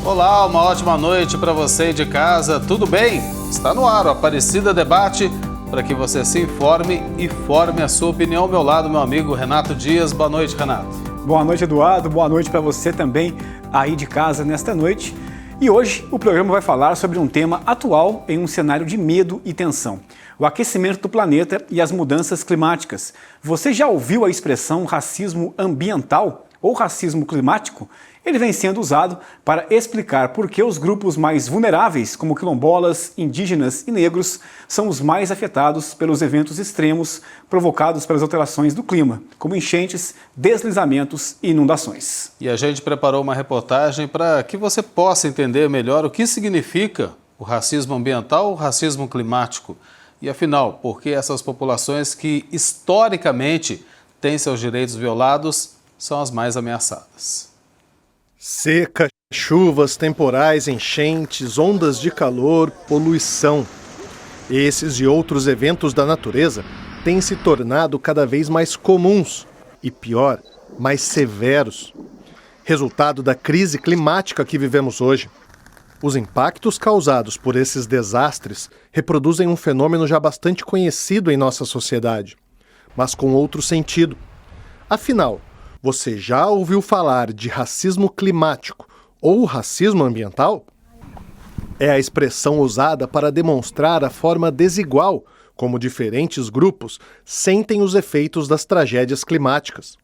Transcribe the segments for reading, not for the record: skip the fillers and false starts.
Olá, uma ótima noite para você de casa, tudo bem? Está no ar o Aparecida Debate, para que você se informe e forme a sua opinião. Ao meu lado, meu amigo Renato Dias. Boa noite, Renato. Boa noite, Eduardo. Boa noite para você também aí de casa nesta noite. E hoje o programa vai falar sobre um tema atual em um cenário de medo e tensão: o aquecimento do planeta e as mudanças climáticas. Você já ouviu a expressão racismo ambiental ou racismo climático? Ele vem sendo usado para explicar por que os grupos mais vulneráveis, como quilombolas, indígenas e negros, são os mais afetados pelos eventos extremos provocados pelas alterações do clima, como enchentes, deslizamentos e inundações. E a gente preparou uma reportagem para que você possa entender melhor o que significa o racismo ambiental ou o racismo climático. E afinal, por que essas populações que historicamente têm seus direitos violados são as mais ameaçadas? Seca, chuvas, temporais, enchentes, ondas de calor, poluição. Esses e outros eventos da natureza têm se tornado cada vez mais comuns e, pior, mais severos. Resultado da crise climática que vivemos hoje. Os impactos causados por esses desastres reproduzem um fenômeno já bastante conhecido em nossa sociedade, mas com outro sentido. Afinal, você já ouviu falar de racismo climático ou racismo ambiental? É a expressão usada para demonstrar a forma desigual como diferentes grupos sentem os efeitos das tragédias climáticas.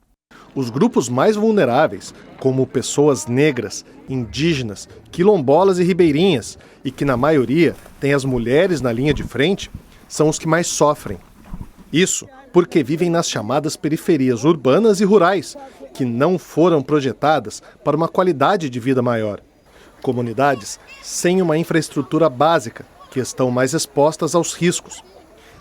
Os grupos mais vulneráveis, como pessoas negras, indígenas, quilombolas e ribeirinhas, e que na maioria têm as mulheres na linha de frente, são os que mais sofrem. Isso porque vivem nas chamadas periferias urbanas e rurais, que não foram projetadas para uma qualidade de vida maior. Comunidades sem uma infraestrutura básica, que estão mais expostas aos riscos.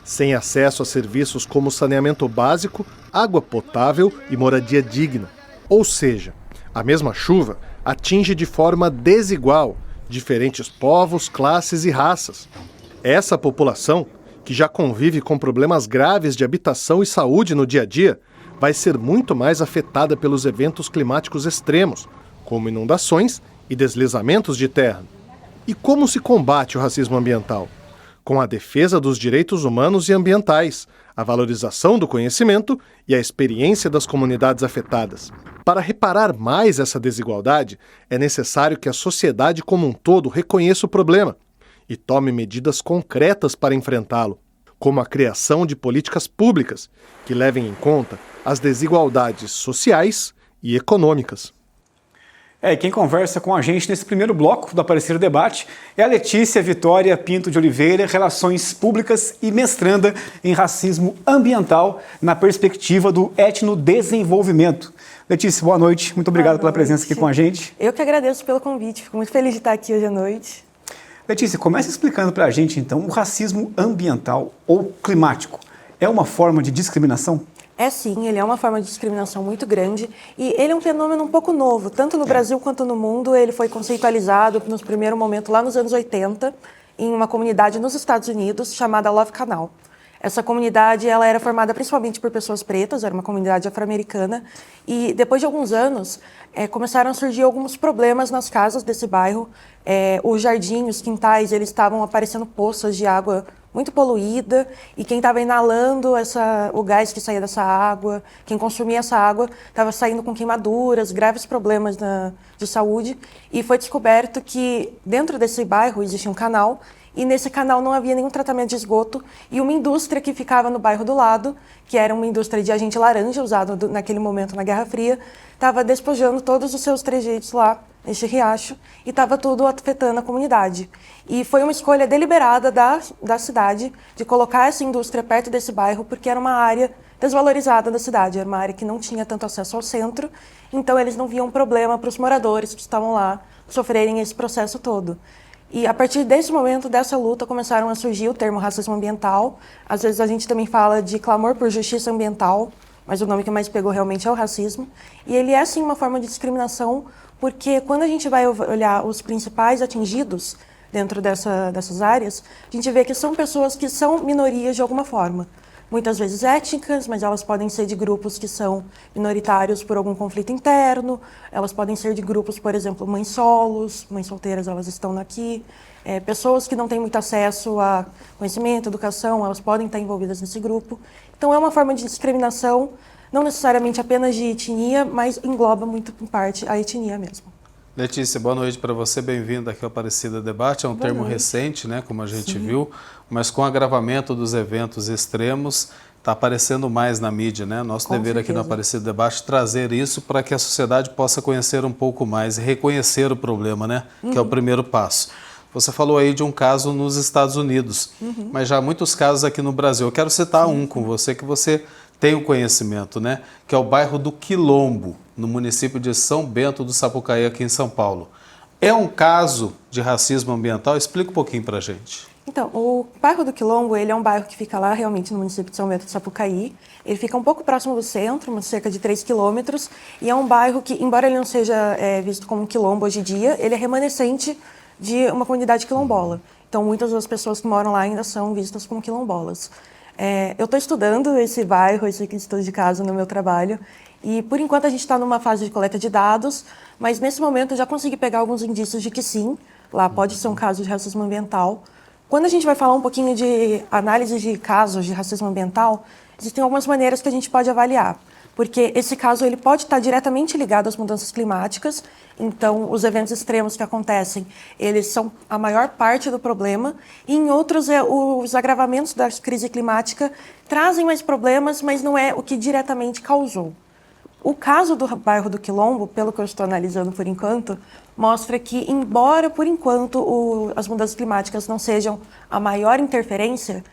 Sem acesso a serviços como saneamento básico, água potável e moradia digna. Ou seja, a mesma chuva atinge de forma desigual diferentes povos, classes e raças. Essa população, que já convive com problemas graves de habitação e saúde no dia a dia, vai ser muito mais afetada pelos eventos climáticos extremos, como inundações e deslizamentos de terra. E como se combate o racismo ambiental? Com a defesa dos direitos humanos e ambientais, a valorização do conhecimento e a experiência das comunidades afetadas. Para reparar mais essa desigualdade, é necessário que a sociedade como um todo reconheça o problema e tome medidas concretas para enfrentá-lo, como a criação de políticas públicas que levem em conta as desigualdades sociais e econômicas. Quem conversa com a gente nesse primeiro bloco do Aparecida Debate é a Letícia Vitória Pinto de Oliveira, Relações Públicas e mestranda em Racismo Ambiental na perspectiva do etnodesenvolvimento. Letícia, boa noite. Muito obrigado pela presença aqui com a gente. Eu que agradeço pelo convite. Fico muito feliz de estar aqui hoje à noite. Letícia, comece explicando para a gente, então, o racismo ambiental ou climático é uma forma de discriminação? É sim, ele é uma forma de discriminação muito grande e ele é um fenômeno um pouco novo, tanto no Brasil quanto no mundo. Ele foi conceitualizado no primeiro momento lá nos anos 80 em uma comunidade nos Estados Unidos chamada Love Canal. Essa comunidade ela era formada principalmente por pessoas pretas, era uma comunidade afro-americana, e depois de alguns anos começaram a surgir alguns problemas nas casas desse bairro. Os jardins, os quintais, eles estavam aparecendo poças de água muito poluída, e quem estava inalando o gás que saía dessa água, quem consumia essa água, estava saindo com queimaduras, graves problemas de saúde, e foi descoberto que dentro desse bairro existia um canal, e nesse canal não havia nenhum tratamento de esgoto, e uma indústria que ficava no bairro do lado, que era uma indústria de agente laranja, usado naquele momento na Guerra Fria, estava despojando todos os seus trejeitos lá, nesse riacho, e estava tudo afetando a comunidade. E foi uma escolha deliberada da cidade de colocar essa indústria perto desse bairro, porque era uma área desvalorizada da cidade, era uma área que não tinha tanto acesso ao centro, então eles não viam problema para os moradores que estavam lá sofrerem esse processo todo. E a partir desse momento, dessa luta, começaram a surgir o termo racismo ambiental. Às vezes a gente também fala de clamor por justiça ambiental, mas o nome que mais pegou realmente é o racismo. E ele é, sim, uma forma de discriminação, porque quando a gente vai olhar os principais atingidos dentro dessas áreas, a gente vê que são pessoas que são minorias de alguma forma. muitas vezes étnicas, mas elas podem ser de grupos que são minoritários por algum conflito interno, elas podem ser de grupos, por exemplo, mães solos, mães solteiras, elas estão aqui, pessoas que não têm muito acesso a conhecimento, educação, elas podem estar envolvidas nesse grupo. Então é uma forma de discriminação, não necessariamente apenas de etnia, mas engloba muito em parte a etnia mesmo. Letícia, boa noite para você, bem-vinda aqui ao Aparecida Debate. É um termo recente, né, como a gente viu, mas com o agravamento dos eventos extremos, está aparecendo mais na mídia, né? Nosso dever aqui no Aparecida Debate trazer isso para que a sociedade possa conhecer um pouco mais e reconhecer o problema, né? Que é o primeiro passo. Você falou aí de um caso nos Estados Unidos, mas já há muitos casos aqui no Brasil. Eu quero citar um com você, que você tem o conhecimento, né? Que é o bairro do Quilombo, no município de São Bento do Sapucaí, aqui em São Paulo. É um caso de racismo ambiental? Explica um pouquinho para a gente. Então, o bairro do Quilombo, ele é um bairro que fica lá realmente no município de São Bento do Sapucaí. Ele fica um pouco próximo do centro, cerca de 3 quilômetros, e é um bairro que, embora ele não seja visto como um quilombo hoje em dia, ele é remanescente de uma comunidade quilombola. Então, muitas das pessoas que moram lá ainda são vistas como quilombolas. Eu estou estudando esse bairro, esse estudo de caso no meu trabalho, e por enquanto a gente está numa fase de coleta de dados, mas nesse momento eu já consegui pegar alguns indícios de que sim, lá pode ser um caso de racismo ambiental. Quando a gente vai falar um pouquinho de análise de casos de racismo ambiental, existem algumas maneiras que a gente pode avaliar. Porque esse caso ele pode estar diretamente ligado às mudanças climáticas, então os eventos extremos que acontecem, eles são a maior parte do problema, e em outros os agravamentos da crise climática trazem mais problemas, mas não é o que diretamente causou. O caso do bairro do Quilombo, pelo que eu estou analisando por enquanto, mostra que, embora por enquanto as mudanças climáticas não sejam a maior interferência,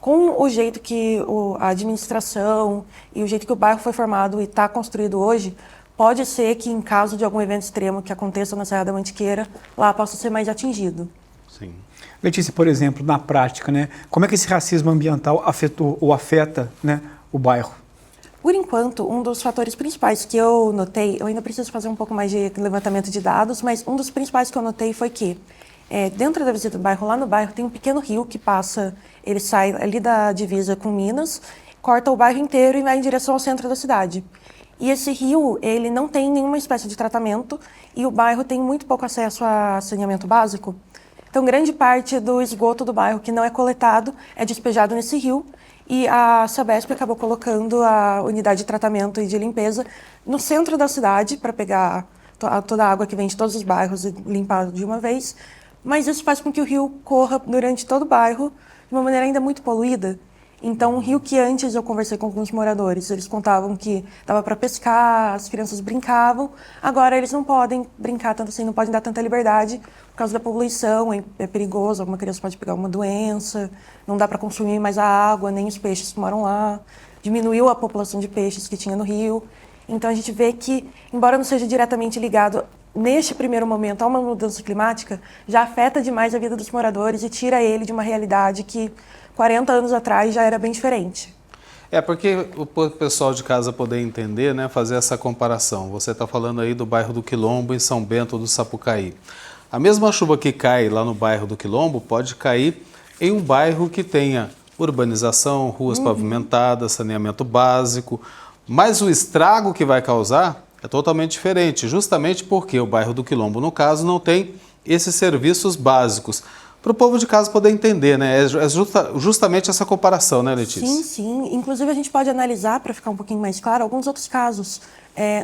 com o jeito que a administração e o jeito que o bairro foi formado e está construído hoje, pode ser que em caso de algum evento extremo que aconteça na Serra da Mantiqueira, lá possa ser mais atingido. Sim. Letícia, por exemplo, na prática, né, como é que esse racismo ambiental afetou ou afeta, né, o bairro? Por enquanto, um dos fatores principais que eu notei, eu ainda preciso fazer um pouco mais de levantamento de dados, mas um dos principais que eu notei foi que dentro da visita do bairro, lá no bairro, tem um pequeno rio que passa, ele sai ali da divisa com Minas, corta o bairro inteiro e vai em direção ao centro da cidade. E esse rio, ele não tem nenhuma espécie de tratamento e o bairro tem muito pouco acesso a saneamento básico. Então, grande parte do esgoto do bairro que não é coletado é despejado nesse rio e a Sabesp acabou colocando a unidade de tratamento e de limpeza no centro da cidade para pegar toda a água que vem de todos os bairros e limpar de uma vez. Mas isso faz com que o rio corra durante todo o bairro de uma maneira ainda muito poluída. Então, um rio que antes eu conversei com alguns moradores, eles contavam que dava para pescar, as crianças brincavam, agora eles não podem brincar tanto assim, não podem dar tanta liberdade por causa da poluição, é perigoso, alguma criança pode pegar uma doença, não dá para consumir mais a água, nem os peixes que moram lá, diminuiu a população de peixes que tinha no rio. Então, a gente vê que, embora não seja diretamente ligado neste primeiro momento a uma mudança climática, já afeta demais a vida dos moradores e tira ele de uma realidade que 40 anos atrás já era bem diferente. Porque o pessoal de casa poder entender, né, fazer essa comparação. Você está falando aí do bairro do Quilombo, em São Bento do Sapucaí. A mesma chuva que cai lá no bairro do Quilombo pode cair em um bairro que tenha urbanização, ruas pavimentadas, saneamento básico, mas o estrago que vai causar é totalmente diferente, justamente porque o bairro do Quilombo, no caso, não tem esses serviços básicos. Para o povo de casa poder entender, né? Justamente essa comparação, né, Letícia? Sim, sim. Inclusive, a gente pode analisar, para ficar um pouquinho mais claro, alguns outros casos.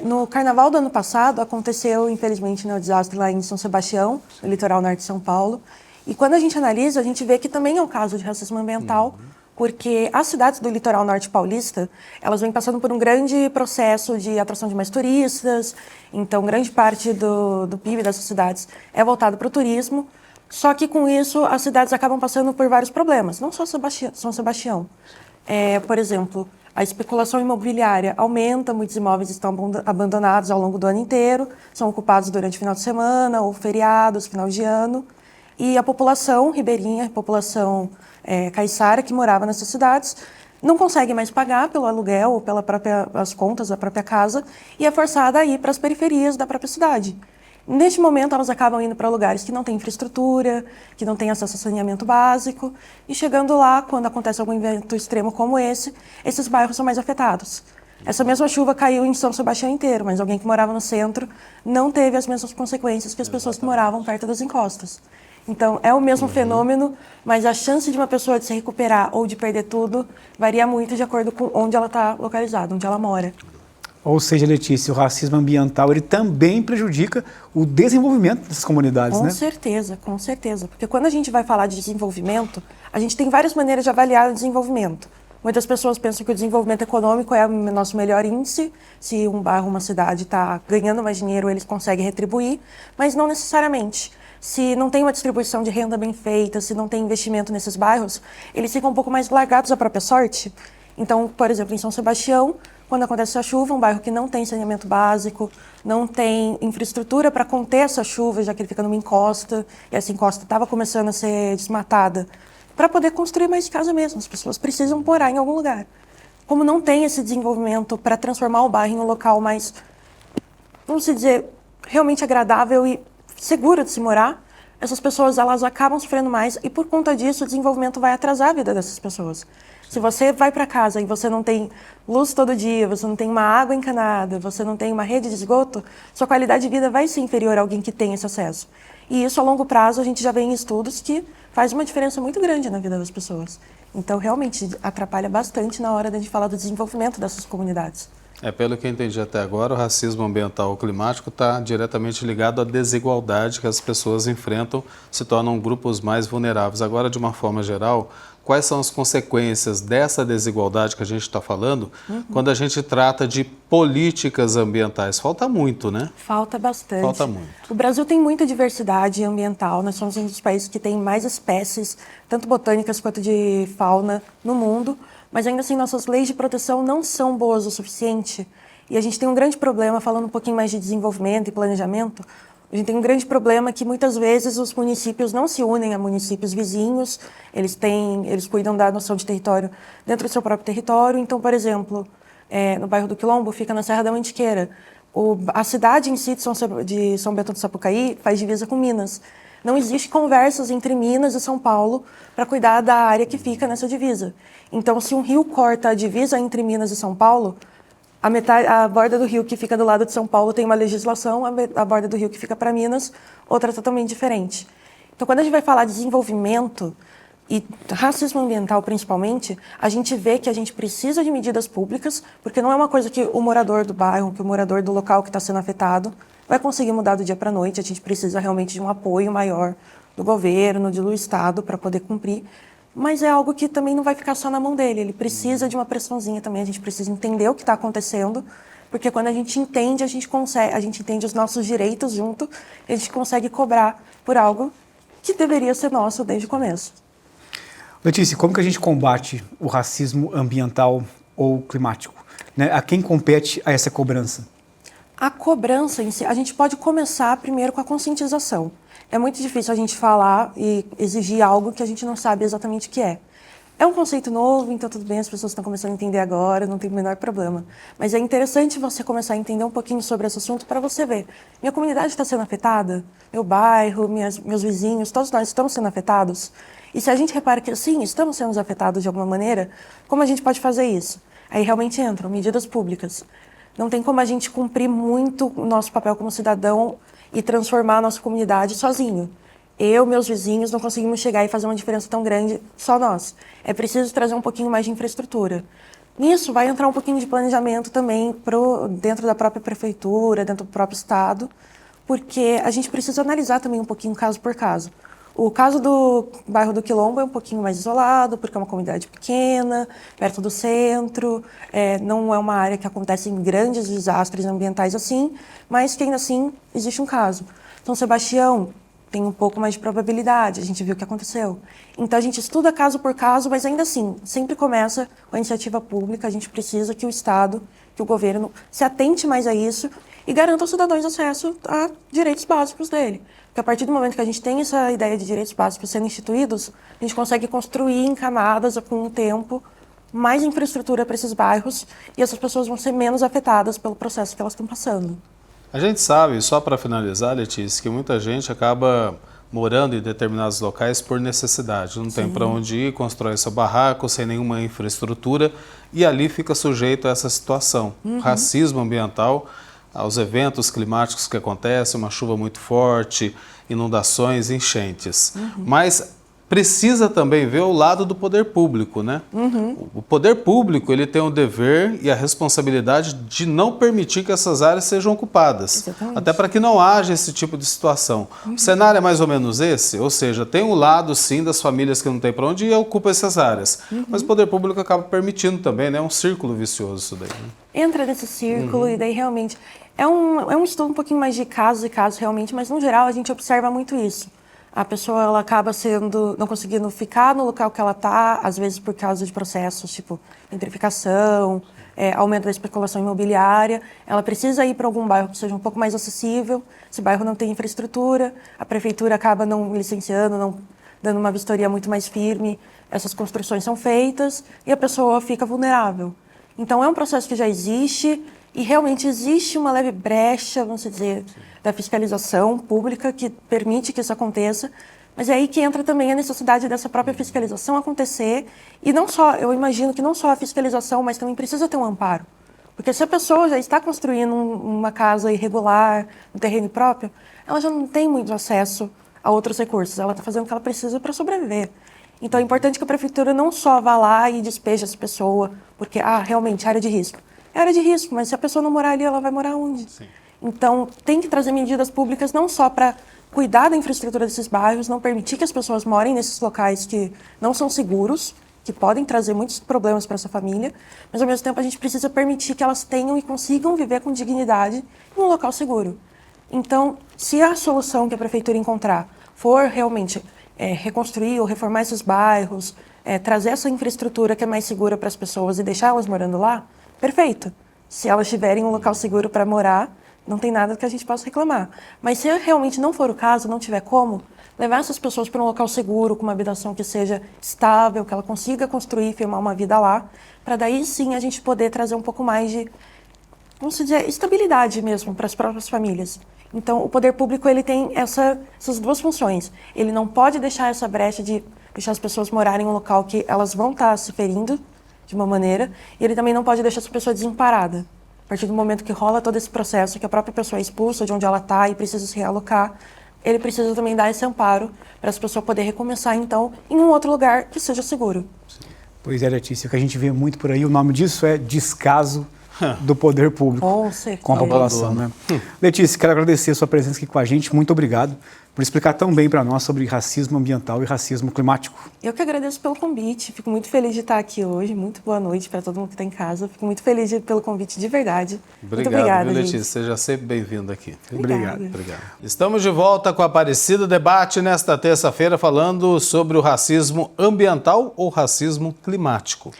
No carnaval do ano passado, aconteceu, infelizmente, o desastre lá em São Sebastião, no litoral norte de São Paulo. E quando a gente analisa, a gente vê que também é um caso de racismo ambiental, porque as cidades do litoral norte paulista, elas vêm passando por um grande processo de atração de mais turistas, então grande parte do PIB dessas cidades é voltado para o turismo, só que com isso as cidades acabam passando por vários problemas, não só São Sebastião. Por exemplo, a especulação imobiliária aumenta, muitos imóveis estão abandonados ao longo do ano inteiro, são ocupados durante o final de semana ou feriados, final de ano, e a população ribeirinha, a população caiçara que morava nessas cidades, não consegue mais pagar pelo aluguel ou pelas contas da própria casa e é forçada a ir para as periferias da própria cidade. Neste momento, elas acabam indo para lugares que não têm infraestrutura, que não têm acesso a saneamento básico, e chegando lá, quando acontece algum evento extremo como esse, esses bairros são mais afetados. Essa mesma chuva caiu em São Sebastião inteiro, mas alguém que morava no centro não teve as mesmas consequências que as pessoas que moravam perto das encostas. Então, é o mesmo fenômeno, mas a chance de uma pessoa de se recuperar ou de perder tudo varia muito de acordo com onde ela está localizada, onde ela mora. Ou seja, Letícia, o racismo ambiental ele também prejudica o desenvolvimento dessas comunidades, né? Com certeza. Porque quando a gente vai falar de desenvolvimento, a gente tem várias maneiras de avaliar o desenvolvimento. Muitas pessoas pensam que o desenvolvimento econômico é o nosso melhor índice. Se um bairro, uma cidade está ganhando mais dinheiro, eles conseguem retribuir, mas não necessariamente. Se não tem uma distribuição de renda bem feita, se não tem investimento nesses bairros, eles ficam um pouco mais largados à própria sorte. Então, por exemplo, em São Sebastião, quando acontece a chuva, um bairro que não tem saneamento básico, não tem infraestrutura para conter essa chuva, já que ele fica numa encosta, e essa encosta estava começando a ser desmatada, para poder construir mais casa mesmo. As pessoas precisam morar em algum lugar. Como não tem esse desenvolvimento para transformar o bairro em um local mais, vamos dizer, realmente agradável e seguro de se morar, essas pessoas elas acabam sofrendo mais e por conta disso o desenvolvimento vai atrasar a vida dessas pessoas. Se você vai para casa e você não tem luz todo dia, você não tem uma água encanada, você não tem uma rede de esgoto, sua qualidade de vida vai ser inferior a alguém que tem esse acesso. E isso, a longo prazo, a gente já vê em estudos que faz uma diferença muito grande na vida das pessoas. Então, realmente, atrapalha bastante na hora de a gente falar do desenvolvimento dessas comunidades. Pelo que eu entendi até agora, o racismo ambiental ou climático está diretamente ligado à desigualdade que as pessoas enfrentam, se tornam grupos mais vulneráveis. Agora, de uma forma geral, quais são as consequências dessa desigualdade que a gente está falando quando a gente trata de políticas ambientais? Falta muito, né? Falta bastante. Falta muito. O Brasil tem muita diversidade ambiental. Nós somos um dos países que tem mais espécies, tanto botânicas quanto de fauna, no mundo. Mas ainda assim, nossas leis de proteção não são boas o suficiente. E a gente tem um grande problema, falando um pouquinho mais de desenvolvimento e planejamento, a gente tem um grande problema que muitas vezes os municípios não se unem a municípios vizinhos, eles cuidam da noção de território dentro do seu próprio território. Então, por exemplo, no bairro do Quilombo, fica na Serra da Mantiqueira. A cidade em si de São Bento do Sapucaí faz divisa com Minas. Não existe conversas entre Minas e São Paulo para cuidar da área que fica nessa divisa. Então, se um rio corta a divisa entre Minas e São Paulo, a borda do rio que fica do lado de São Paulo tem uma legislação, a borda do rio que fica para Minas, outra totalmente diferente. Então, quando a gente vai falar de desenvolvimento e racismo ambiental principalmente, a gente vê que a gente precisa de medidas públicas, porque não é uma coisa que o morador do bairro, que o morador do local que está sendo afetado vai conseguir mudar do dia para a noite. A gente precisa realmente de um apoio maior do governo, do Estado, para poder cumprir. Mas é algo que também não vai ficar só na mão dele. Ele precisa de uma pressãozinha também. A gente precisa entender o que está acontecendo, porque quando a gente entende, a gente entende os nossos direitos junto, a gente consegue cobrar por algo que deveria ser nosso desde o começo. Letícia, como que a gente combate o racismo ambiental ou climático? Né? A quem compete a essa cobrança? A cobrança em si, a gente pode começar primeiro com a conscientização. É muito difícil a gente falar e exigir algo que a gente não sabe exatamente o que é. É um conceito novo, então tudo bem, as pessoas estão começando a entender agora, não tem o menor problema. Mas é interessante você começar a entender um pouquinho sobre esse assunto para você ver. Minha comunidade está sendo afetada? Meu bairro, meus vizinhos, todos nós estamos sendo afetados? E se a gente repara que sim, estamos sendo afetados de alguma maneira, como a gente pode fazer isso? Aí realmente entram medidas públicas. Não tem como a gente cumprir muito o nosso papel como cidadão e transformar a nossa comunidade sozinho. Meus vizinhos, não conseguimos chegar e fazer uma diferença tão grande só nós. É preciso trazer um pouquinho mais de infraestrutura. Nisso vai entrar um pouquinho de planejamento também dentro da própria prefeitura, dentro do próprio estado, porque a gente precisa analisar também um pouquinho caso por caso. O caso do bairro do Quilombo é um pouquinho mais isolado, porque é uma comunidade pequena, perto do centro, não é uma área que acontecem grandes desastres ambientais assim, mas que ainda assim existe um caso. São Sebastião tem um pouco mais de probabilidade, a gente viu o que aconteceu. Então a gente estuda caso por caso, mas ainda assim, sempre começa com a iniciativa pública, a gente precisa que o Estado, que o governo se atente mais a isso e garanta aos cidadãos acesso a direitos básicos dele. Porque a partir do momento que a gente tem essa ideia de direitos básicos sendo instituídos, a gente consegue construir em camadas, com o tempo, mais infraestrutura para esses bairros e essas pessoas vão ser menos afetadas pelo processo que elas estão passando. A gente sabe, só para finalizar, Letícia, que muita gente acaba morando em determinados locais por necessidade. Não tem para onde ir, constrói seu barraco sem nenhuma infraestrutura e ali fica sujeito a essa situação. Racismo ambiental, aos eventos climáticos que acontecem, uma chuva muito forte, inundações, enchentes. Mas precisa também ver o lado do poder público, né? O poder público, ele tem o dever e a responsabilidade de não permitir que essas áreas sejam ocupadas. Exatamente. Até para que não haja esse tipo de situação. O cenário é mais ou menos esse, ou seja, tem um lado, sim, das famílias que não tem para onde ir e ocupam essas áreas. Mas o poder público acaba permitindo também, né? É um círculo vicioso isso daí. Né? Entra nesse círculo e daí realmente... É um estudo um pouquinho mais de casos e casos realmente, mas no geral a gente observa muito isso. A pessoa ela acaba não conseguindo ficar no local que ela está, às vezes por causa de processos tipo gentrificação, aumento da especulação imobiliária. Ela precisa ir para algum bairro que seja um pouco mais acessível. Esse bairro não tem infraestrutura, a prefeitura acaba não licenciando, não dando uma vistoria muito mais firme. Essas construções são feitas e a pessoa fica vulnerável. Então é um processo que já existe e realmente existe uma leve brecha, vamos dizer, da fiscalização pública que permite que isso aconteça, mas é aí que entra também a necessidade dessa própria fiscalização acontecer e não só, eu imagino que não só a fiscalização, mas também precisa ter um amparo, porque se a pessoa já está construindo uma casa irregular, no terreno próprio, ela já não tem muito acesso a outros recursos, ela está fazendo o que ela precisa para sobreviver. Então é importante que a prefeitura não só vá lá e despeje essa pessoa, porque, realmente, área de risco. É área de risco, mas se a pessoa não morar ali, ela vai morar onde? Sim. Então, tem que trazer medidas públicas não só para cuidar da infraestrutura desses bairros, não permitir que as pessoas morem nesses locais que não são seguros, que podem trazer muitos problemas para essa família, mas ao mesmo tempo a gente precisa permitir que elas tenham e consigam viver com dignidade em um local seguro. Então, se a solução que a prefeitura encontrar for realmente reconstruir ou reformar esses bairros, trazer essa infraestrutura que é mais segura para as pessoas e deixar elas morando lá, perfeito. Se elas tiverem um local seguro para morar, não tem nada que a gente possa reclamar. Mas se realmente não for o caso, não tiver como, levar essas pessoas para um local seguro, com uma habitação que seja estável, que ela consiga construir e firmar uma vida lá, para daí sim a gente poder trazer um pouco mais de, vamos dizer, estabilidade mesmo para as próprias famílias. Então, o poder público ele tem essas duas funções. Ele não pode deixar essa brecha de deixar as pessoas morarem em um local que elas vão estar se ferindo de uma maneira, e ele também não pode deixar essa pessoa desamparada. A partir do momento que rola todo esse processo, que a própria pessoa é expulsa de onde ela está e precisa se realocar, ele precisa também dar esse amparo para essa pessoa poder recomeçar, então, em um outro lugar que seja seguro. Pois é, Letícia, o que a gente vê muito por aí, o nome disso é descaso do poder público com a população. Né? Letícia, quero agradecer a sua presença aqui com a gente, muito obrigado por explicar tão bem para nós sobre racismo ambiental e racismo climático. Eu que agradeço pelo convite, fico muito feliz de estar aqui hoje, muito boa noite para todo mundo que está em casa, fico muito feliz pelo convite de verdade. Muito obrigada, Letícia, seja sempre bem-vinda aqui. Obrigado. Estamos de volta com o Aparecida Debate nesta terça-feira falando sobre o racismo ambiental ou racismo climático.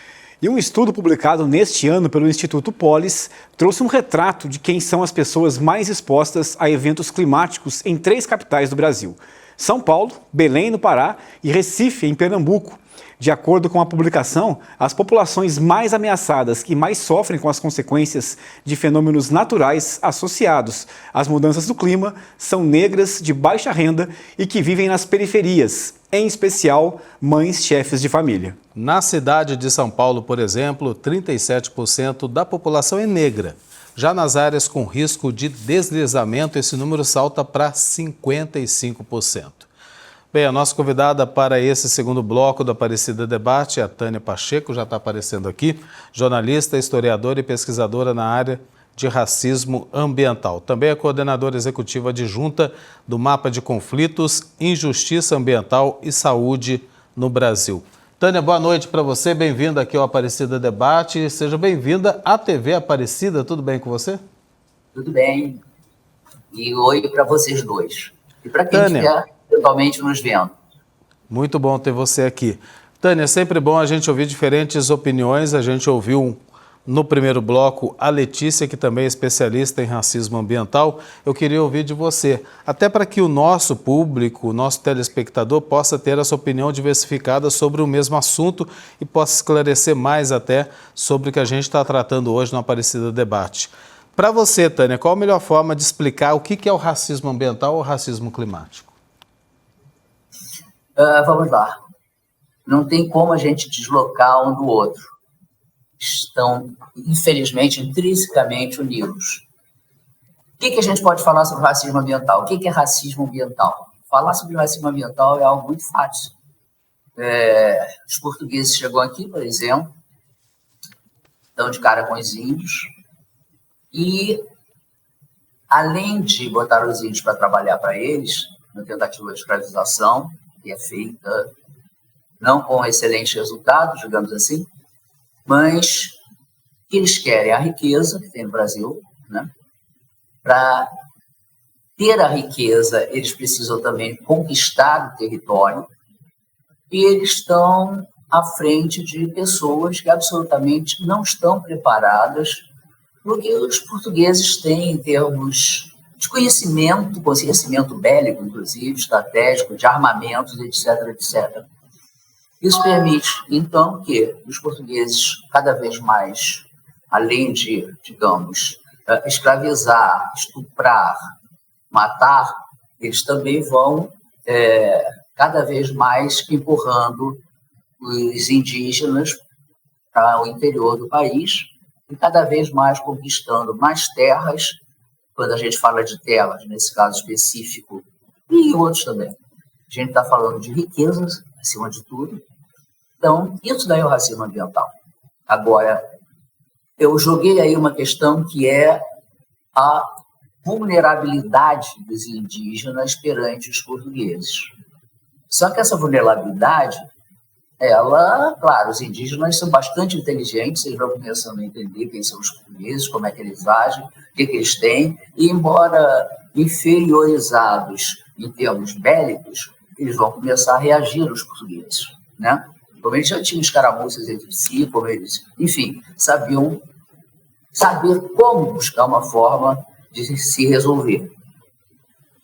E um estudo publicado neste ano pelo Instituto Polis trouxe um retrato de quem são as pessoas mais expostas a eventos climáticos em 3 capitais do Brasil: São Paulo, Belém, no Pará, e Recife, em Pernambuco. De acordo com a publicação, as populações mais ameaçadas e mais sofrem com as consequências de fenômenos naturais associados às mudanças do clima são negras de baixa renda e que vivem nas periferias, em especial mães chefes de família. Na cidade de São Paulo, por exemplo, 37% da população é negra. Já nas áreas com risco de deslizamento, esse número salta para 55%. Bem, a nossa convidada para esse segundo bloco do Aparecida Debate é a Tânia Pacheco, já está aparecendo aqui, jornalista, historiadora e pesquisadora na área de racismo ambiental. Também é coordenadora executiva adjunta do Mapa de Conflitos, Injustiça Ambiental e Saúde no Brasil. Tânia, boa noite para você, bem-vinda aqui ao Aparecida Debate, seja bem-vinda à TV Aparecida, tudo bem com você? Tudo bem, e oi para vocês dois. E para quem estiver eventualmente nos vendo. Muito bom ter você aqui. Tânia, é sempre bom a gente ouvir diferentes opiniões. A gente ouviu no primeiro bloco a Letícia, que também é especialista em racismo ambiental. Eu queria ouvir de você, até para que o nosso público, o nosso telespectador, possa ter essa opinião diversificada sobre o mesmo assunto e possa esclarecer mais até sobre o que a gente está tratando hoje no Aparecida Debate. Para você, Tânia, qual a melhor forma de explicar o que é o racismo ambiental ou o racismo climático? Vamos lá. Não tem como a gente deslocar um do outro. Estão, infelizmente, intrinsecamente unidos. O que a gente pode falar sobre racismo ambiental? O que é racismo ambiental? Falar sobre racismo ambiental é algo muito fácil. Os portugueses chegam aqui, por exemplo, dão de cara com os índios e, além de botar os índios para trabalhar para eles, na tentativa de escravização, que é feita não com excelentes resultados, digamos assim, mas que eles querem a riqueza que tem no Brasil, né? Para ter a riqueza, eles precisam também conquistar o território, e eles estão à frente de pessoas que absolutamente não estão preparadas para o que os portugueses têm em termos de conhecimento bélico, inclusive, estratégico, de armamentos, etc., etc. Isso permite, então, que os portugueses, cada vez mais, além de, digamos, escravizar, estuprar, matar, eles também vão cada vez mais empurrando os indígenas para o interior do país e cada vez mais conquistando mais terras. Quando a gente fala de terras, nesse caso específico, e outros também, a gente está falando de riquezas, acima de tudo. Então, isso daí é o racismo ambiental. Agora, eu joguei aí uma questão que é a vulnerabilidade dos indígenas perante os portugueses. Só que essa vulnerabilidade, claro, os indígenas são bastante inteligentes, eles vão começando a entender quem são os portugueses, como é que eles agem, o que eles têm, e embora inferiorizados em termos bélicos, eles vão começar a reagir aos portugueses, né? Como eles já tinham escaramuças entre si, como eles, enfim, saber como buscar uma forma de se resolver,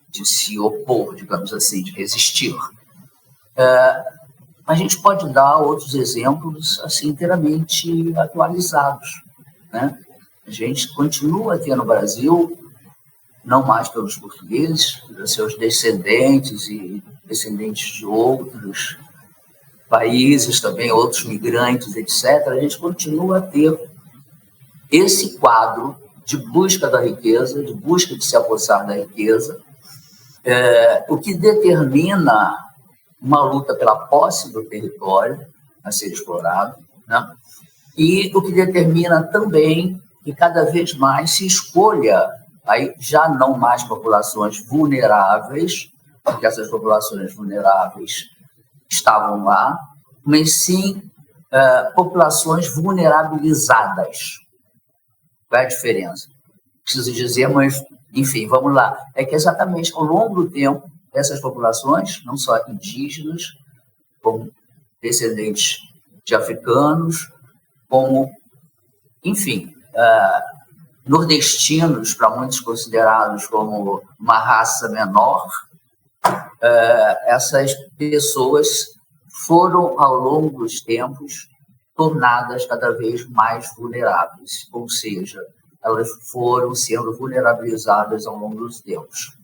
de se opor, digamos assim, de resistir. A gente pode dar outros exemplos assim, inteiramente atualizados, né? A gente continua a ter no Brasil, não mais pelos portugueses, pelos seus descendentes e descendentes de outros países também, outros migrantes, etc., a gente continua a ter esse quadro de busca da riqueza, de busca de se apossar da riqueza, o que determina uma luta pela posse do território a ser explorado, né? E o que determina também que cada vez mais se escolha, aí já não mais populações vulneráveis, porque essas populações vulneráveis estavam lá, mas sim populações vulnerabilizadas. Qual é a diferença? Preciso dizer, mas, enfim, vamos lá. É que exatamente ao longo do tempo, essas populações, não só indígenas, como descendentes de africanos, como, enfim, nordestinos, para muitos considerados como uma raça menor, essas pessoas foram, ao longo dos tempos, tornadas cada vez mais vulneráveis, ou seja, elas foram sendo vulnerabilizadas ao longo dos tempos.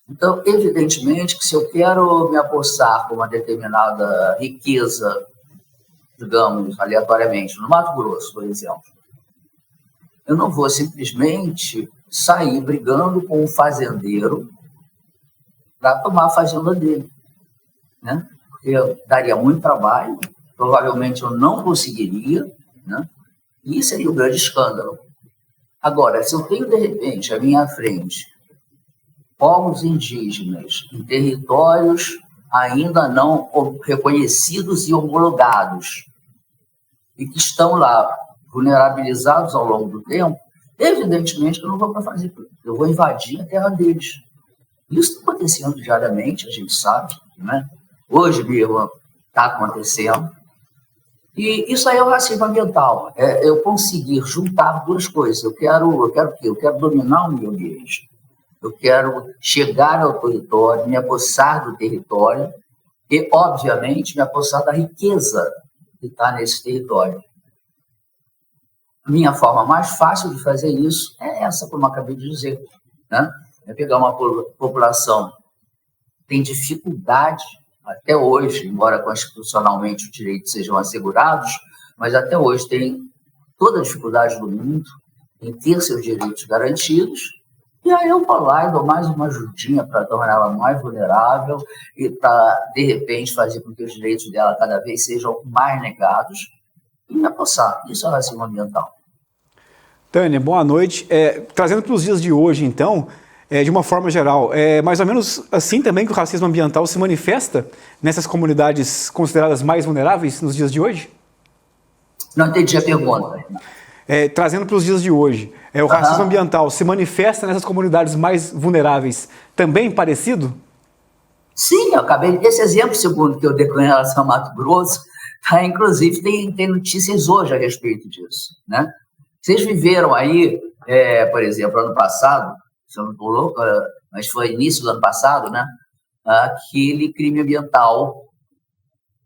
Então, evidentemente que se eu quero me apossar com uma determinada riqueza, digamos, aleatoriamente, no Mato Grosso, por exemplo, eu não vou simplesmente sair brigando com um fazendeiro para tomar a fazenda dele, né? Porque daria muito trabalho, provavelmente eu não conseguiria, né? E isso seria um grande escândalo. Agora, se eu tenho, de repente, à minha frente, povos indígenas em territórios ainda não reconhecidos e homologados, e que estão lá vulnerabilizados ao longo do tempo, evidentemente que eu não vou para fazer, eu vou invadir a terra deles. Isso está acontecendo diariamente, a gente sabe, né? Hoje mesmo está acontecendo. E isso aí é o racismo ambiental. É eu conseguir juntar duas coisas. Eu quero o quê? Eu quero dominar o meio ambiente. Eu quero chegar ao território, me apossar do território e, obviamente, me apossar da riqueza que está nesse território. minha forma mais fácil de fazer isso é essa, como eu acabei de dizer, né? É pegar uma população que tem dificuldade até hoje, embora constitucionalmente os direitos sejam assegurados, mas até hoje tem toda a dificuldade do mundo em ter seus direitos garantidos, e aí eu vou lá e dou mais uma ajudinha para torná-la mais vulnerável e para, de repente, fazer com que os direitos dela cada vez sejam mais negados e me apossar. Isso é racismo ambiental. Tânia, boa noite. Trazendo para os dias de hoje, então, de uma forma geral, é mais ou menos assim também que o racismo ambiental se manifesta nessas comunidades consideradas mais vulneráveis nos dias de hoje? Não entendi a pergunta. Trazendo para os dias de hoje, o racismo ambiental se manifesta nessas comunidades mais vulneráveis também parecido? Sim, eu acabei. Esse exemplo segundo que eu dei com relação a Mato Grosso, inclusive tem notícias hoje a respeito disso, né? Vocês viveram aí, por exemplo, ano passado, se eu não estou louco, mas foi início do ano passado, né? Aquele crime ambiental,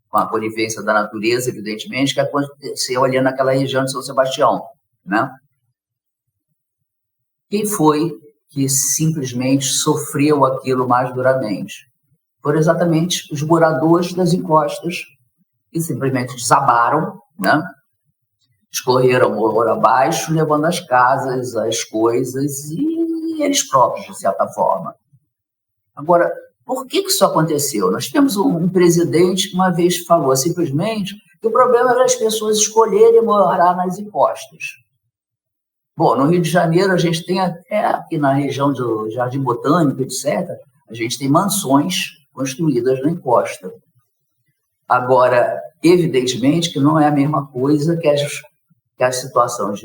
com a conivência da natureza, evidentemente, que aconteceu ali naquela região de São Sebastião, né? Quem foi que simplesmente sofreu aquilo mais duramente? Foram exatamente os moradores das encostas, que simplesmente desabaram, né? Escorreram morro abaixo, levando as casas, as coisas e eles próprios, de certa forma. Agora, por que isso aconteceu? Nós tivemos um presidente que uma vez falou simplesmente que o problema era as pessoas escolherem morar nas encostas. Bom, no Rio de Janeiro a gente tem até aqui na região do Jardim Botânico, etc., a gente tem mansões construídas na encosta. Agora, evidentemente que não é a mesma coisa que as situações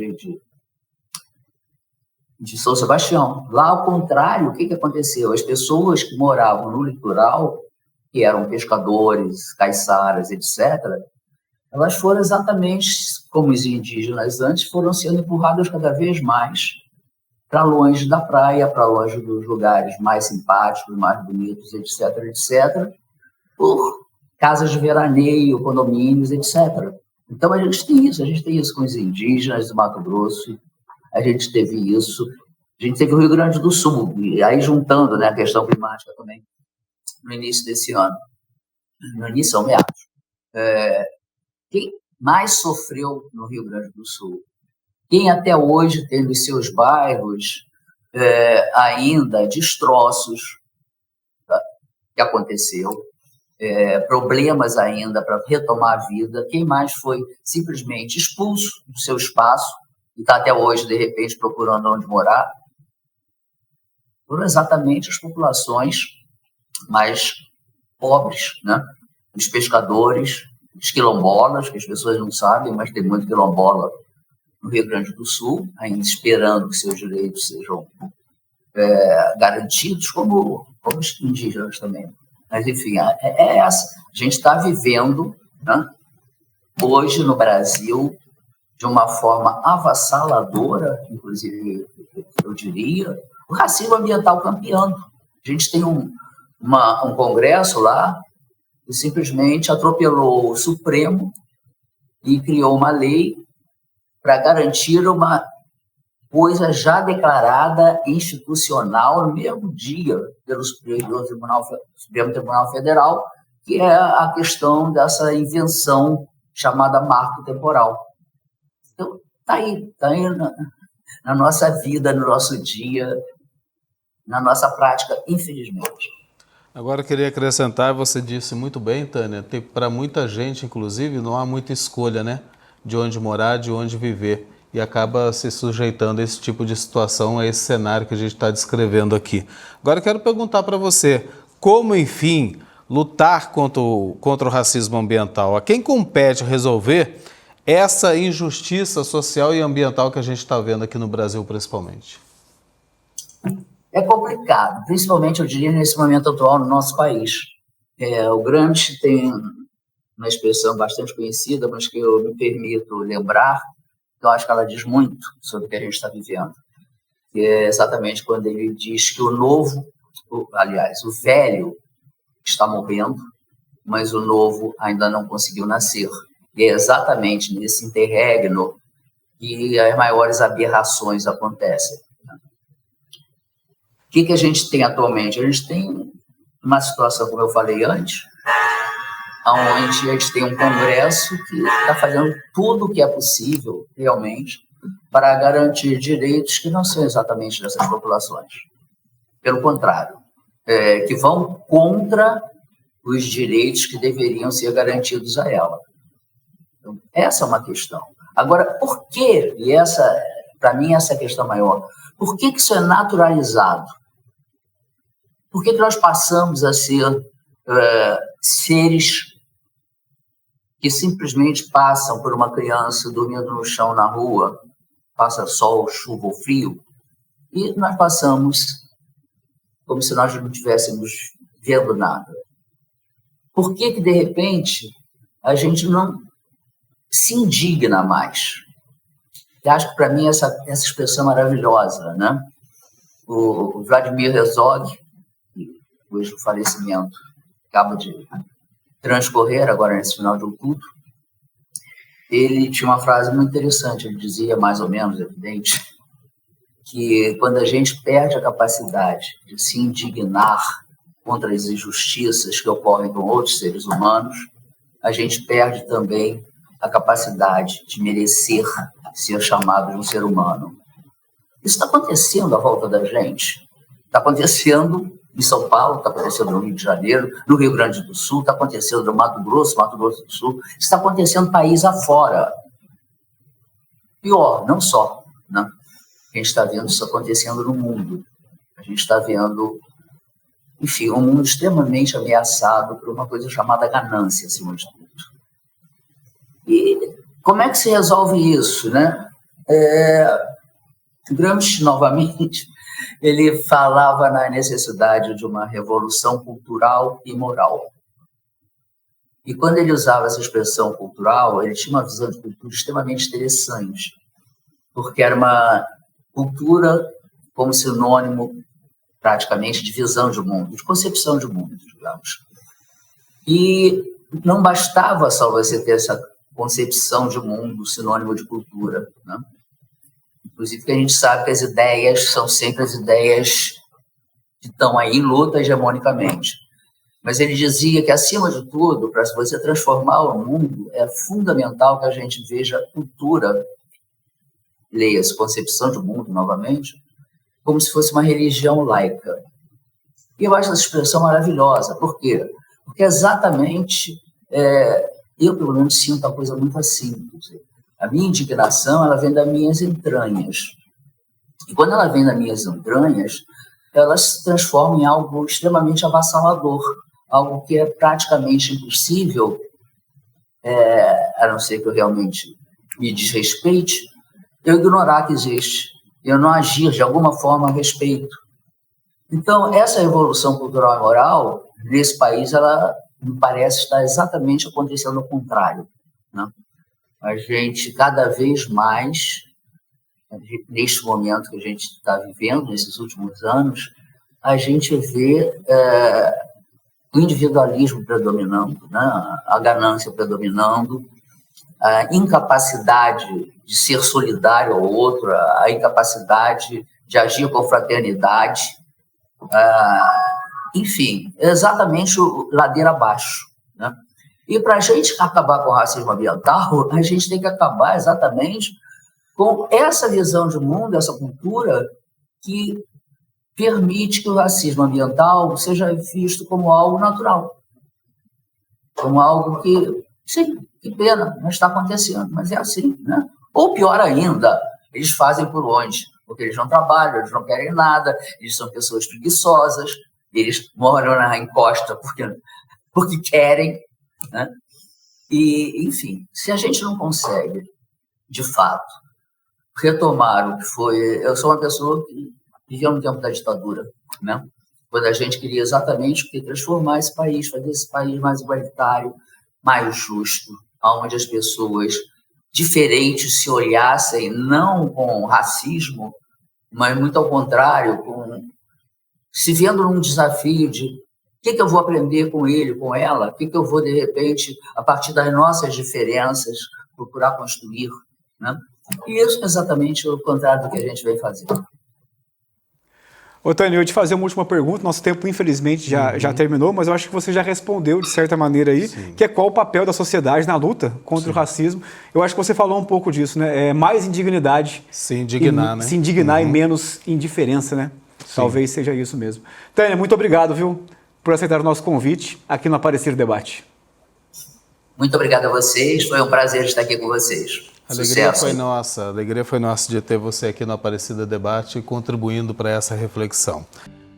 de São Sebastião. Lá, ao contrário, o que aconteceu? As pessoas que moravam no litoral, que eram pescadores, caiçaras, etc., elas foram exatamente como os indígenas antes, foram sendo empurradas cada vez mais para longe da praia, para longe dos lugares mais simpáticos, mais bonitos, etc., etc., por casas de veraneio, condomínios, etc. Então, a gente tem isso com os indígenas do Mato Grosso, a gente teve isso, a gente teve o Rio Grande do Sul, e aí juntando, né, a questão climática também, no início desse ano, no início ao meados. Quem mais sofreu no Rio Grande do Sul? Quem até hoje tem nos seus bairros ainda destroços, tá, que aconteceu, problemas ainda para retomar a vida, quem mais foi simplesmente expulso do seu espaço e está até hoje, de repente, procurando onde morar? Foram exatamente as populações mais pobres, né? Os pescadores, os quilombolas, que as pessoas não sabem, mas tem muito quilombola no Rio Grande do Sul, ainda esperando que seus direitos sejam garantidos, como os indígenas também. Mas, enfim, é essa. A gente está vivendo, né, hoje no Brasil, de uma forma avassaladora, inclusive, eu diria, o racismo ambiental campeando. A gente tem um congresso lá que simplesmente atropelou o Supremo e criou uma lei para garantir uma coisa já declarada institucional no mesmo dia pelo Supremo Tribunal Federal, que é a questão dessa invenção chamada marco temporal. Então, está aí na nossa vida, no nosso dia, na nossa prática, infelizmente. Agora eu queria acrescentar, você disse muito bem, Tânia, para muita gente, inclusive, não há muita escolha, né, de onde morar, de onde viver, e acaba se sujeitando a esse tipo de situação, a esse cenário que a gente está descrevendo aqui. Agora eu quero perguntar para você, como, enfim, lutar contra o racismo ambiental? A quem compete resolver essa injustiça social e ambiental que a gente está vendo aqui no Brasil, principalmente? É complicado, principalmente, eu diria, nesse momento atual no nosso país. O Gramsci tem uma expressão bastante conhecida, mas que eu me permito lembrar, que eu acho que ela diz muito sobre o que a gente está vivendo, que é exatamente quando ele diz que o velho está morrendo, mas o novo ainda não conseguiu nascer. E é exatamente nesse interregno que as maiores aberrações acontecem. O que a gente tem atualmente? A gente tem uma situação, como eu falei antes, onde a gente tem um Congresso que está fazendo tudo o que é possível, realmente, para garantir direitos que não são exatamente dessas populações. Pelo contrário, que vão contra os direitos que deveriam ser garantidos a ela. Então, essa é uma questão. Agora, por quê? E para mim, essa é a questão maior. Por que isso é naturalizado? Por que nós passamos a ser seres que simplesmente passam por uma criança dormindo no chão na rua, passa sol, chuva ou frio, e nós passamos como se nós não estivéssemos vendo nada? Por que de repente, a gente não se indigna mais? Eu acho que, para mim, essa expressão maravilhosa, né? O Vladimir Herzog, hoje o falecimento acaba de transcorrer agora nesse final de outubro, ele tinha uma frase muito interessante. Ele dizia, mais ou menos, evidente, que quando a gente perde a capacidade de se indignar contra as injustiças que ocorrem com outros seres humanos, a gente perde também a capacidade de merecer ser chamado de um ser humano. Isso está acontecendo à volta da gente. Está acontecendo em São Paulo, está acontecendo no Rio de Janeiro, no Rio Grande do Sul, está acontecendo no Mato Grosso do Sul, está acontecendo país afora. Pior, não só, né? A gente está vendo isso acontecendo no mundo. A gente está vendo, enfim, um mundo extremamente ameaçado por uma coisa chamada ganância, acima de tudo. E como é que se resolve isso, né? Gramsci, novamente, ele falava na necessidade de uma revolução cultural e moral. E quando ele usava essa expressão cultural, ele tinha uma visão de cultura extremamente interessante, porque era uma cultura como sinônimo, praticamente, de visão de mundo, de concepção de mundo, digamos. E não bastava só você ter essa concepção de mundo, sinônimo de cultura, né? Inclusive que a gente sabe que as ideias são sempre as ideias que estão aí em luta hegemonicamente. Mas ele dizia que, acima de tudo, para você transformar o mundo, é fundamental que a gente veja a cultura, leia-se concepção de mundo, novamente, como se fosse uma religião laica. E eu acho essa expressão maravilhosa. Por quê? Porque exatamente, eu, pelo menos, sinto uma coisa muito assim. A minha indignação, ela vem das minhas entranhas. E quando ela vem das minhas entranhas, ela se transforma em algo extremamente avassalador, algo que é praticamente impossível, a não ser que eu realmente me desrespeite, eu ignorar que existe, eu não agir de alguma forma a respeito. Então, essa revolução cultural e moral, nesse país, ela me parece estar exatamente acontecendo ao contrário, né? A gente, cada vez mais, neste momento que a gente está vivendo, nesses últimos anos, a gente vê o individualismo predominando, né? A ganância predominando, a incapacidade de ser solidário ao outro, a incapacidade de agir com fraternidade, enfim, exatamente o ladeira abaixo, né? E para a gente acabar com o racismo ambiental, a gente tem que acabar exatamente com essa visão de mundo, essa cultura que permite que o racismo ambiental seja visto como algo natural, como algo que, sim, que pena, não está acontecendo, mas é assim, né? Ou pior ainda, eles fazem por onde? Porque eles não trabalham, eles não querem nada, eles são pessoas preguiçosas, eles moram na encosta porque querem, né? E, enfim, se a gente não consegue, de fato, retomar o que foi... Eu sou uma pessoa que viveu no tempo da ditadura, né? Quando a gente queria exatamente transformar esse país, fazer esse país mais igualitário, mais justo, onde as pessoas diferentes se olhassem, não com racismo, mas muito ao contrário, se vendo num desafio de o que eu vou aprender com ele, com ela, o que eu vou, de repente, a partir das nossas diferenças, procurar construir, né? E isso é exatamente o contrário do que a gente vem fazendo. Ô, Tânia, eu ia te fazer uma última pergunta. Nosso tempo, infelizmente, já terminou, mas eu acho que você já respondeu, de certa maneira, aí, que é qual o papel da sociedade na luta contra o racismo. Eu acho que você falou um pouco disso, né? É mais indignidade. Se indignar, né? Se indignar e menos indiferença, né? Talvez seja isso mesmo. Tânia, muito obrigado, viu, por aceitar o nosso convite aqui no Aparecer Debate. Muito obrigado a vocês, foi um prazer estar aqui com vocês. A alegria foi nossa de ter você aqui no Aparecida Debate contribuindo para essa reflexão.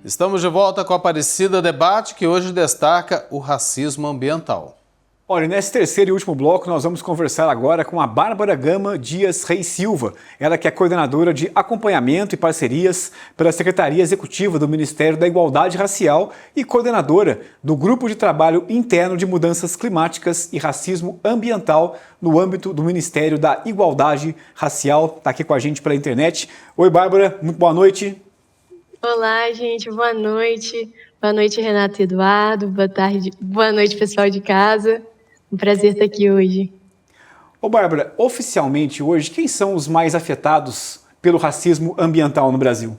Estamos de volta com o Aparecida Debate, que hoje destaca o racismo ambiental. Olha, nesse terceiro e último bloco, nós vamos conversar agora com a Bárbara Gama Dias Reis Silva, ela que é coordenadora de acompanhamento e parcerias pela Secretaria Executiva do Ministério da Igualdade Racial e coordenadora do Grupo de Trabalho Interno de Mudanças Climáticas e Racismo Ambiental no âmbito do Ministério da Igualdade Racial. Está aqui com a gente pela internet. Oi, Bárbara, muito boa noite. Olá, gente, boa noite. Boa noite, Renato e Eduardo. Boa tarde, boa noite, pessoal de casa. Um prazer estar aqui hoje. Ô, Bárbara, oficialmente hoje, quem são os mais afetados pelo racismo ambiental no Brasil?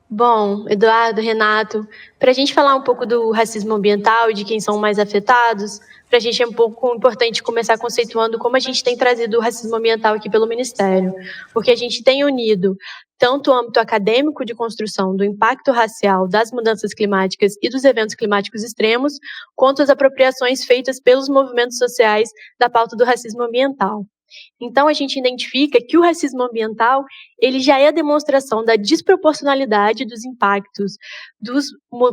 Bom, Eduardo, Renato, para a gente falar um pouco do racismo ambiental e de quem são mais afetados, para a gente é um pouco importante começar conceituando como a gente tem trazido o racismo ambiental aqui pelo Ministério, porque a gente tem unido tanto o âmbito acadêmico de construção do impacto racial das mudanças climáticas e dos eventos climáticos extremos, quanto as apropriações feitas pelos movimentos sociais da pauta do racismo ambiental. Então, a gente identifica que o racismo ambiental ele já é a demonstração da desproporcionalidade dos impactos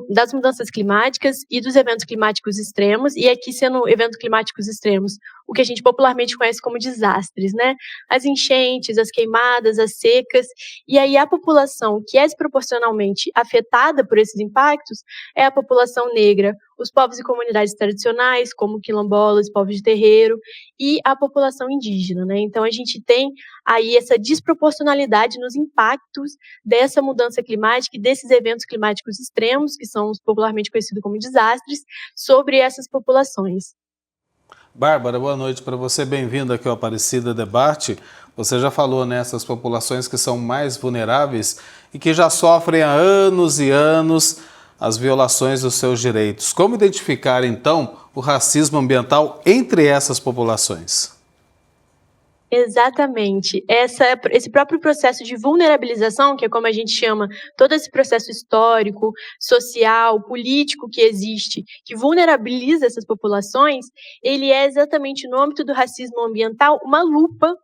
das mudanças climáticas e dos eventos climáticos extremos, e aqui sendo eventos climáticos extremos, o que a gente popularmente conhece como desastres, né? As enchentes, as queimadas, as secas, e aí a população que é desproporcionalmente afetada por esses impactos é a população negra, os povos e comunidades tradicionais, como quilombolas, povos de terreiro, e a população indígena, né? Então, a gente tem aí essa desproporcionalidade nos impactos dessa mudança climática e desses eventos climáticos extremos, que são popularmente conhecidos como desastres, sobre essas populações. Bárbara, boa noite para você, bem-vinda aqui ao Aparecida Debate. Você já falou nessas populações que são mais vulneráveis e que já sofrem há anos e anos as violações dos seus direitos. Como identificar, então, o racismo ambiental entre essas populações? Exatamente. Esse próprio processo de vulnerabilização, que é como a gente chama todo esse processo histórico, social, político que existe, que vulnerabiliza essas populações, ele é exatamente no âmbito do racismo ambiental uma lupa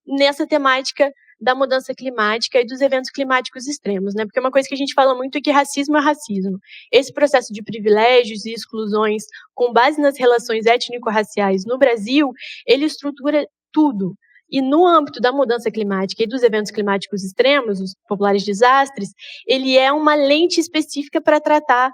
nessa temática da mudança climática e dos eventos climáticos extremos, né? Porque uma coisa que a gente fala muito é que racismo é racismo. Esse processo de privilégios e exclusões com base nas relações étnico-raciais no Brasil, ele estrutura tudo. E no âmbito da mudança climática e dos eventos climáticos extremos, os populares desastres, ele é uma lente específica para tratar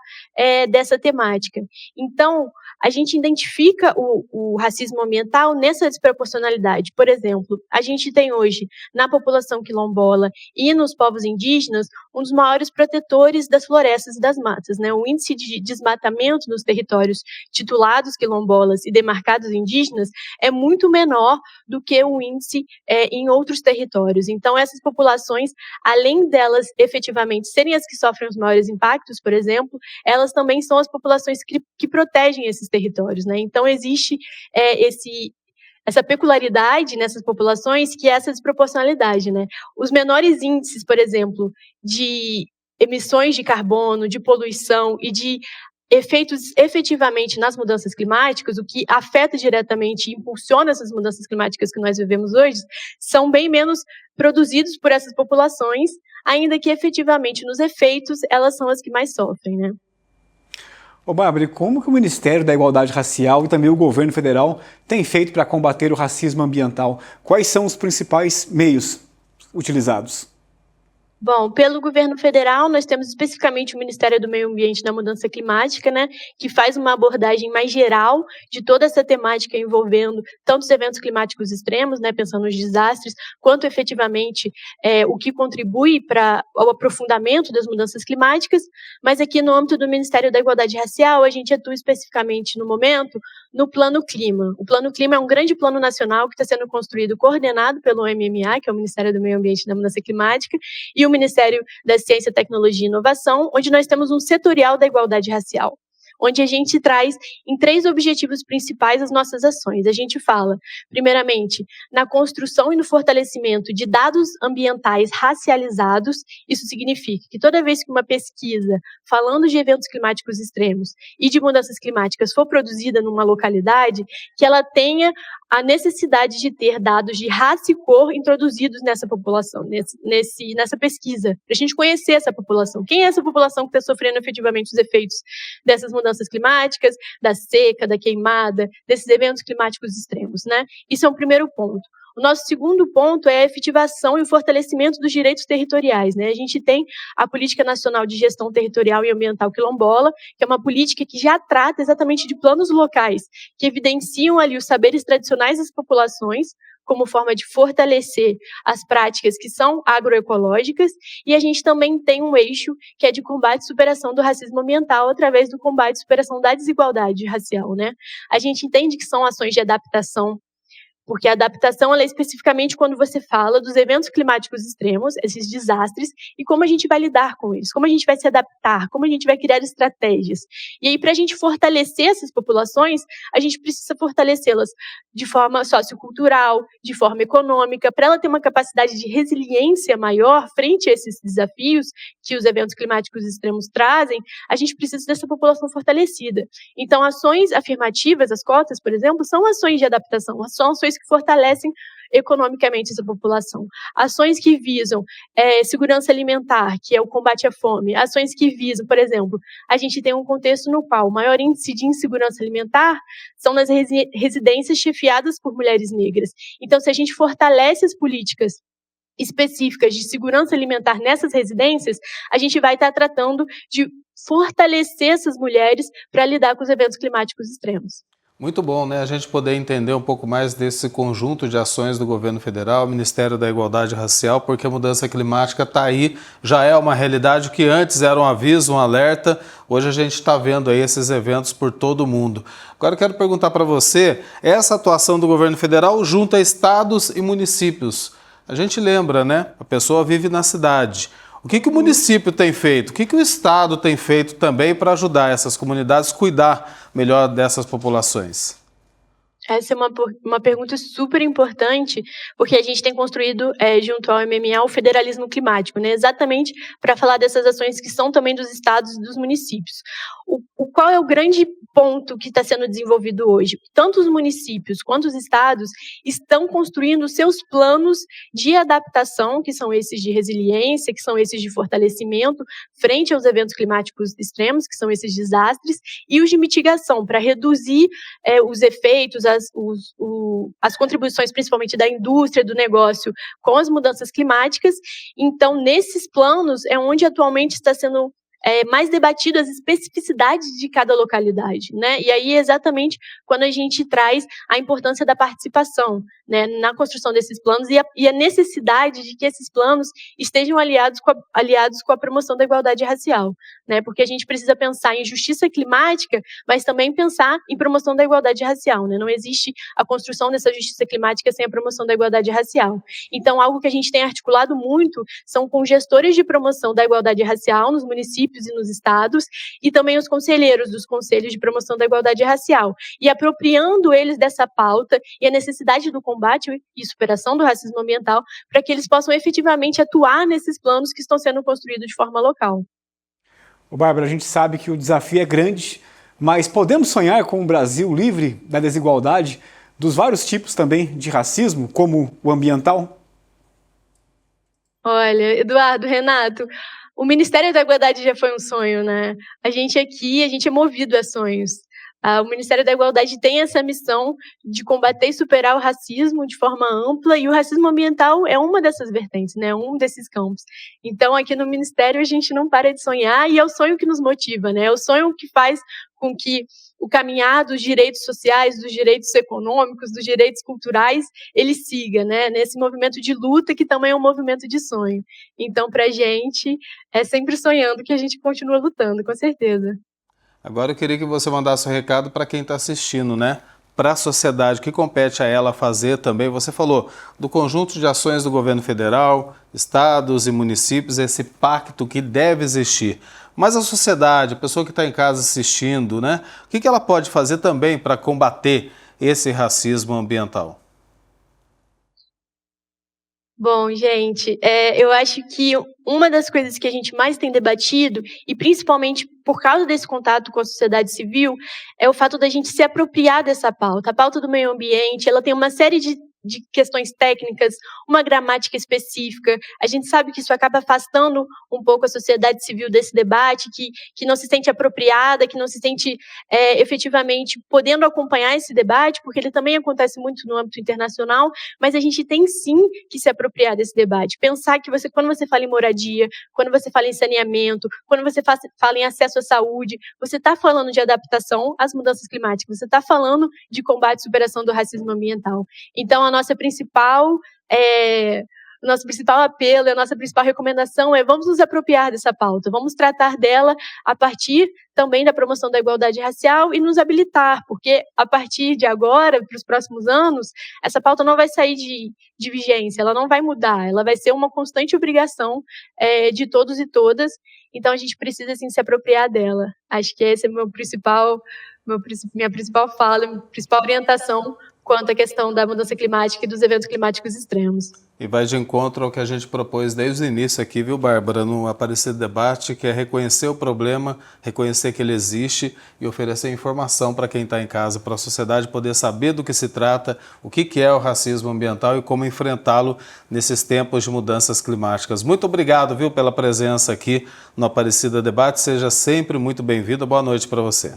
dessa temática. Então, a gente identifica o racismo ambiental nessa desproporcionalidade. Por exemplo, a gente tem hoje, na população quilombola e nos povos indígenas, um dos maiores protetores das florestas e das matas, né? O índice de desmatamento nos territórios titulados quilombolas e demarcados indígenas é muito menor do que o índice em outros territórios. Então, essas populações, além delas efetivamente serem as que sofrem os maiores impactos, por exemplo, elas também são as populações que protegem esses territórios, né? Então, existe essa peculiaridade nessas populações que é essa desproporcionalidade, né? Os menores índices, por exemplo, de emissões de carbono, de poluição e de efeitos efetivamente nas mudanças climáticas, o que afeta diretamente e impulsiona essas mudanças climáticas que nós vivemos hoje, são bem menos produzidos por essas populações, ainda que efetivamente nos efeitos elas são as que mais sofrem, né? Ô, Bárbara, e como que o Ministério da Igualdade Racial e também o governo federal tem feito para combater o racismo ambiental? Quais são os principais meios utilizados? Bom, pelo governo federal, nós temos especificamente o Ministério do Meio Ambiente e da Mudança Climática, né, que faz uma abordagem mais geral de toda essa temática envolvendo tanto os eventos climáticos extremos, né, pensando nos desastres, quanto efetivamente o que contribui para o aprofundamento das mudanças climáticas, mas aqui no âmbito do Ministério da Igualdade Racial, a gente atua especificamente no momento no Plano Clima. O Plano Clima é um grande plano nacional que está sendo construído, coordenado pelo MMA, que é o Ministério do Meio Ambiente e da Mudança Climática, e o Ministério da Ciência, Tecnologia e Inovação, onde nós temos um setorial da igualdade racial, onde a gente traz em 3 objetivos principais as nossas ações. A gente fala, primeiramente, na construção e no fortalecimento de dados ambientais racializados. Isso significa que toda vez que uma pesquisa falando de eventos climáticos extremos e de mudanças climáticas for produzida numa localidade, que ela tenha a necessidade de ter dados de raça e cor introduzidos nessa população, nessa pesquisa, para a gente conhecer essa população. Quem é essa população que está sofrendo efetivamente os efeitos dessas mudanças climáticas, da seca, da queimada, desses eventos climáticos extremos, né? Isso é um primeiro ponto. O nosso segundo ponto é a efetivação e o fortalecimento dos direitos territoriais, né? A gente tem a Política Nacional de Gestão Territorial e Ambiental Quilombola, que é uma política que já trata exatamente de planos locais, que evidenciam ali os saberes tradicionais das populações, como forma de fortalecer as práticas que são agroecológicas, e a gente também tem um eixo que é de combate e superação do racismo ambiental através do combate e superação da desigualdade racial, né? A gente entende que são ações de adaptação, porque a adaptação ela é especificamente quando você fala dos eventos climáticos extremos, esses desastres, e como a gente vai lidar com eles, como a gente vai se adaptar, como a gente vai criar estratégias. E aí, para a gente fortalecer essas populações, a gente precisa fortalecê-las de forma sociocultural, de forma econômica, para ela ter uma capacidade de resiliência maior frente a esses desafios que os eventos climáticos extremos trazem, a gente precisa dessa população fortalecida. Então, ações afirmativas, as cotas, por exemplo, são ações de adaptação, são ações que fortalecem economicamente essa população. Ações que visam segurança alimentar, que é o combate à fome. Ações que visam, por exemplo, a gente tem um contexto no qual o maior índice de insegurança alimentar são nas residências chefiadas por mulheres negras. Então, se a gente fortalece as políticas específicas de segurança alimentar nessas residências, a gente vai estar tratando de fortalecer essas mulheres para lidar com os eventos climáticos extremos. Muito bom, né? A gente poder entender um pouco mais desse conjunto de ações do governo federal, Ministério da Igualdade Racial, porque a mudança climática está aí, já é uma realidade que antes era um aviso, um alerta, hoje a gente está vendo aí esses eventos por todo o mundo. Agora eu quero perguntar para você, essa atuação do governo federal junta estados e municípios. A gente lembra, né? A pessoa vive na cidade. O que o município tem feito? O que o Estado tem feito também para ajudar essas comunidades a cuidar melhor dessas populações? Essa é uma pergunta super importante, porque a gente tem construído, junto ao MMA, o federalismo climático, né? Exatamente para falar dessas ações que são também dos estados e dos municípios. Qual é o grande ponto que está sendo desenvolvido hoje? Tanto os municípios quanto os estados estão construindo seus planos de adaptação, que são esses de resiliência, que são esses de fortalecimento frente aos eventos climáticos extremos, que são esses desastres, e os de mitigação, para reduzir os efeitos, as contribuições, principalmente da indústria, do negócio, com as mudanças climáticas. Então, nesses planos é onde atualmente está sendo mais debatido as especificidades de cada localidade, né? E aí exatamente quando a gente traz a importância da participação, né, na construção desses planos e a necessidade de que esses planos estejam aliados com a promoção da igualdade racial, né? Porque a gente precisa pensar em justiça climática, mas também pensar em promoção da igualdade racial, né? Não existe a construção dessa justiça climática sem a promoção da igualdade racial. Então, algo que a gente tem articulado muito são com gestores de promoção da igualdade racial nos municípios e nos estados, e também os conselheiros dos conselhos de promoção da igualdade racial, e apropriando eles dessa pauta e a necessidade do combate e superação do racismo ambiental, para que eles possam efetivamente atuar nesses planos que estão sendo construídos de forma local. Bárbara, a gente sabe que o desafio é grande, mas podemos sonhar com um Brasil livre da desigualdade, dos vários tipos também de racismo, como o ambiental? Olha, Eduardo, Renato, o Ministério da Igualdade já foi um sonho, né? A gente é movido a sonhos. O Ministério da Igualdade tem essa missão de combater e superar o racismo de forma ampla, e o racismo ambiental é uma dessas vertentes, né, um desses campos. Então, aqui no Ministério, a gente não para de sonhar, e é o sonho que nos motiva, né, é o sonho que faz com que o caminhar dos direitos sociais, dos direitos econômicos, dos direitos culturais, ele siga, né, nesse movimento de luta que também é um movimento de sonho. Então, para a gente, é sempre sonhando que a gente continua lutando, com certeza. Agora eu queria que você mandasse um recado para quem está assistindo, né? Para a sociedade, que compete a ela fazer também. Você falou do conjunto de ações do governo federal, estados e municípios, esse pacto que deve existir. Mas a sociedade, a pessoa que está em casa assistindo, né? O que ela pode fazer também para combater esse racismo ambiental? Bom, gente, eu acho que uma das coisas que a gente mais tem debatido, e principalmente por causa desse contato com a sociedade civil, é o fato da gente se apropriar dessa pauta. A pauta do meio ambiente, ela tem uma série de questões técnicas, uma gramática específica. A gente sabe que isso acaba afastando um pouco a sociedade civil desse debate, que não se sente apropriada, que não se sente efetivamente podendo acompanhar esse debate, porque ele também acontece muito no âmbito internacional, mas a gente tem sim que se apropriar desse debate. Pensar que quando você fala em moradia, quando você fala em saneamento, quando você fala em acesso à saúde, você está falando de adaptação às mudanças climáticas, você está falando de combate e superação do racismo ambiental. Então, o nosso principal apelo, a nossa principal recomendação é: vamos nos apropriar dessa pauta, vamos tratar dela a partir também da promoção da igualdade racial e nos habilitar, porque a partir de agora, para os próximos anos, essa pauta não vai sair de vigência, ela não vai mudar, ela vai ser uma constante obrigação de todos e todas, então a gente precisa assim, se apropriar dela. Acho que esse é minha principal fala, minha principal orientação quanto à questão da mudança climática e dos eventos climáticos extremos. E vai de encontro ao que a gente propôs desde o início aqui, viu, Bárbara, no Aparecido Debate, que é reconhecer o problema, reconhecer que ele existe e oferecer informação para quem está em casa, para a sociedade poder saber do que se trata, o que é o racismo ambiental e como enfrentá-lo nesses tempos de mudanças climáticas. Muito obrigado, viu, pela presença aqui no Aparecido Debate. Seja sempre muito bem-vindo. Boa noite para você.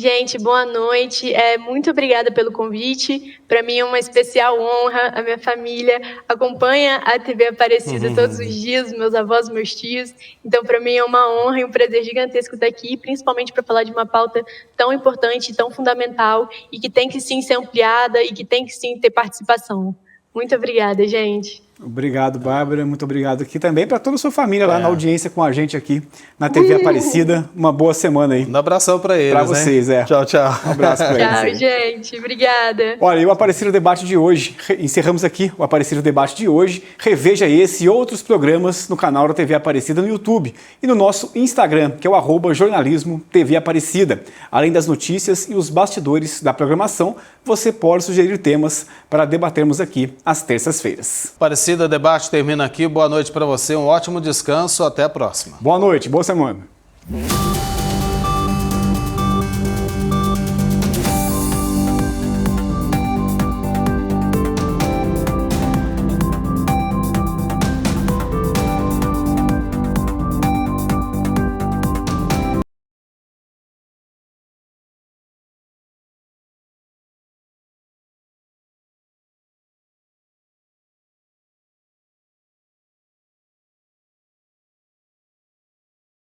Gente, boa noite. Muito obrigada pelo convite. Para mim é uma especial honra. A minha família acompanha a TV Aparecida todos os dias, meus avós, meus tios. Então, para mim é uma honra e um prazer gigantesco estar aqui, principalmente para falar de uma pauta tão importante, tão fundamental e que tem que sim ser ampliada e que tem que sim ter participação. Muito obrigada, gente. Obrigado, Bárbara. Muito obrigado aqui também para toda a sua família lá na audiência com a gente aqui na TV Aparecida. Uma boa semana aí. Um abração para eles, Para vocês, Tchau, tchau. Um abraço para eles. Tchau, gente. Obrigada. Olha, e o Aparecido Debate de hoje, encerramos aqui o Aparecido Debate de hoje. Reveja esse e outros programas no canal da TV Aparecida no YouTube e no nosso Instagram, que é o @jornalismo TV Aparecida. Além das notícias e os bastidores da programação, você pode sugerir temas para debatermos aqui às terças-feiras. Aparecida Debate termina aqui. Boa noite para você, um ótimo descanso. Até a próxima. Boa noite, boa semana.